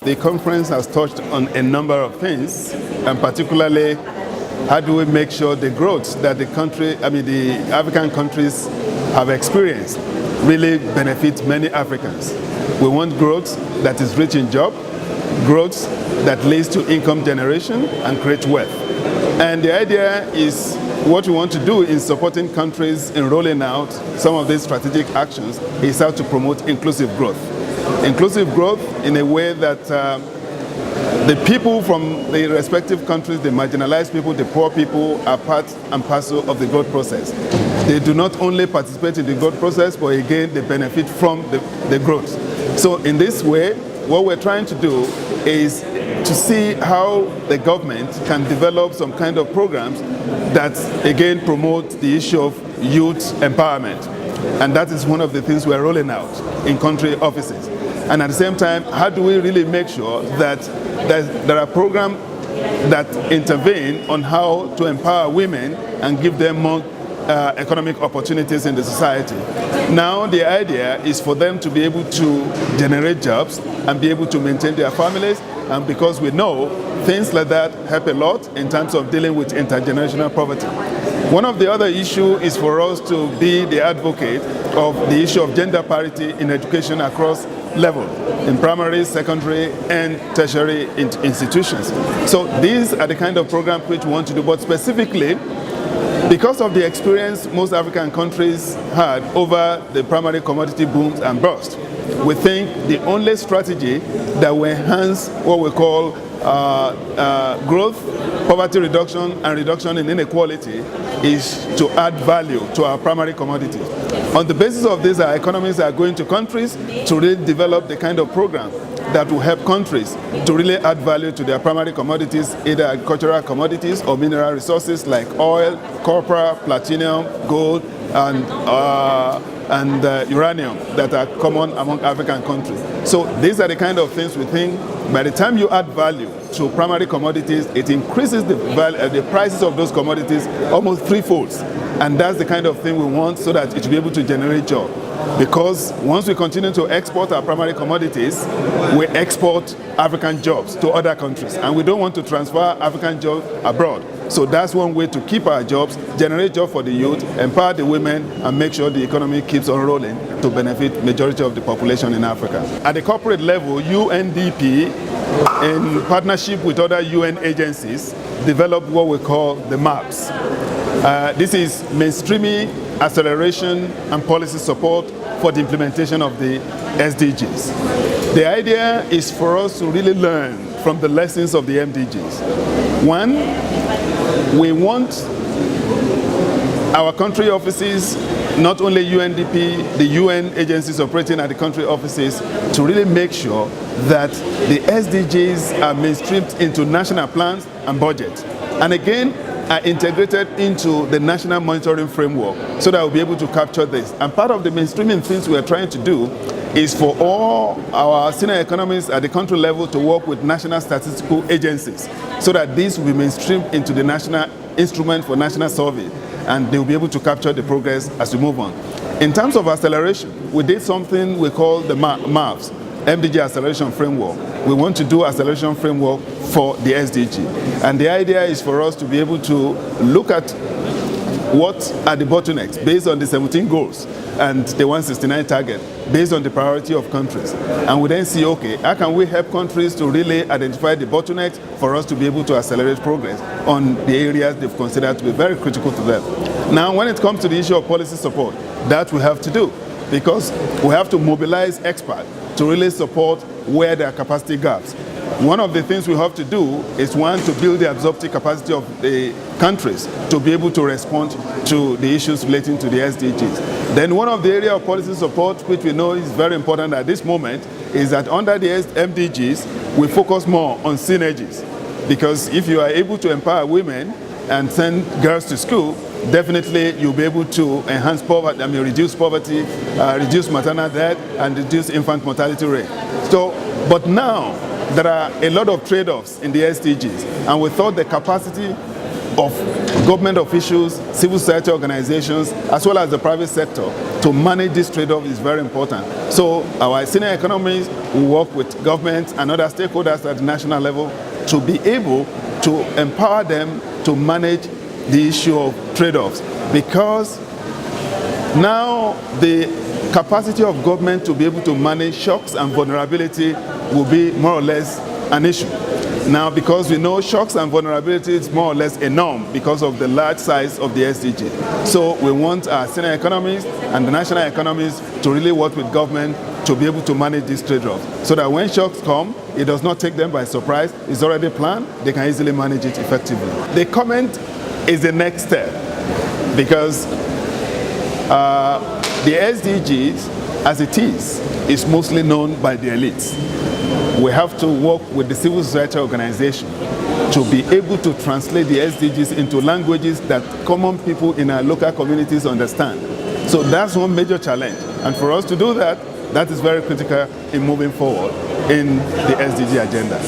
the conference has touched on a number of things, and particularly how do we make sure the growth that the African countries have experienced really benefits many Africans. We want growth that is rich in jobs, growth that leads to income generation and create wealth. And the idea is what we want to do in supporting countries in rolling out some of these strategic actions is how to promote inclusive growth. Inclusive growth in a way that the people from the respective countries, the marginalized people, the poor people, are part and parcel of the growth process. They do not only participate in the growth process, but again, they benefit from the growth. So in this way, what we're trying to do is to see how the government can develop some kind of programs that, again, promote the issue of youth empowerment. And that is one of the things we're rolling out in country offices. And at the same time, how do we really make sure that there are programs that intervene on how to empower women and give them more economic opportunities in the society? Now the idea is for them to be able to generate jobs and be able to maintain their families, and because we know things like that help a lot in terms of dealing with intergenerational poverty. One of the other issues is for us to be the advocate of the issue of gender parity in education across levels, in primary, secondary, and tertiary institutions. So these are the kind of programs which we want to do, but specifically, because of the experience most African countries had over the primary commodity booms and bust, we think the only strategy that will enhance what we call growth, poverty reduction, and reduction in inequality is to add value to our primary commodities. On the basis of this, our economists are going to countries to really develop the kind of program that will help countries to really add value to their primary commodities, either agricultural commodities or mineral resources like oil, copper, platinum, gold, and uranium that are common among African countries. So these are the kind of things we think by the time you add value to primary commodities, it increases the prices of those commodities almost threefold. And that's the kind of thing we want so that it will be able to generate jobs. Because once we continue to export our primary commodities, we export African jobs to other countries. And we don't want to transfer African jobs abroad. So that's one way to keep our jobs, generate jobs for the youth, empower the women, and make sure the economy keeps on rolling to benefit majority of the population in Africa. At the corporate level, UNDP, in partnership with other UN agencies, developed what we call the MAPS. This is mainstreaming, acceleration, and policy support for the implementation of the SDGs. The idea is for us to really learn from the lessons of the MDGs. One, we want our country offices, not only UNDP, the UN agencies operating at the country offices, to really make sure that the SDGs are mainstreamed into national plans and budget. And again, are integrated into the national monitoring framework so that we'll be able to capture this. And part of the mainstreaming things we are trying to do is for all our senior economists at the country level to work with national statistical agencies so that this will be mainstreamed into the national instrument for national survey, and they'll be able to capture the progress as we move on. In terms of acceleration, we did something we call the MAFs, MDG Acceleration Framework. We want to do acceleration framework for the SDG. And the idea is for us to be able to look at what are the bottlenecks based on the 17 goals and the 169 target based on the priority of countries. And we then see, okay, how can we help countries to really identify the bottlenecks for us to be able to accelerate progress on the areas they've considered to be very critical to them. Now, when it comes to the issue of policy support, that we have to do, because we have to mobilize experts to really support where there are capacity gaps. One of the things we have to do is, one, to build the absorptive capacity of the countries to be able to respond to the issues relating to the SDGs. Then one of the areas of policy support, which we know is very important at this moment, is that under the MDGs, we focus more on synergies. Because if you are able to empower women and send girls to school, definitely you'll be able to enhance poverty, reduce poverty, reduce maternal death, and reduce infant mortality rate. So, but now, there are a lot of trade-offs in the SDGs, and we thought the capacity of government officials, civil society organizations, as well as the private sector to manage this trade-off is very important. So our senior economists will work with governments and other stakeholders at the national level to be able to empower them to manage the issue of trade-offs, because now the capacity of government to be able to manage shocks and vulnerability will be more or less an issue. Now, because we know shocks and vulnerability is more or less a norm because of the large size of the SDG. So we want our senior economists and the national economists to really work with government to be able to manage these trade-offs, so that when shocks come, it does not take them by surprise. It's already planned. They can easily manage it effectively. The comment is the next step, because the SDGs, as it is mostly known by the elites. We have to work with the civil society organization to be able to translate the SDGs into languages that common people in our local communities understand. So that's one major challenge. And for us to do that, that is very critical in moving forward in the SDG agenda.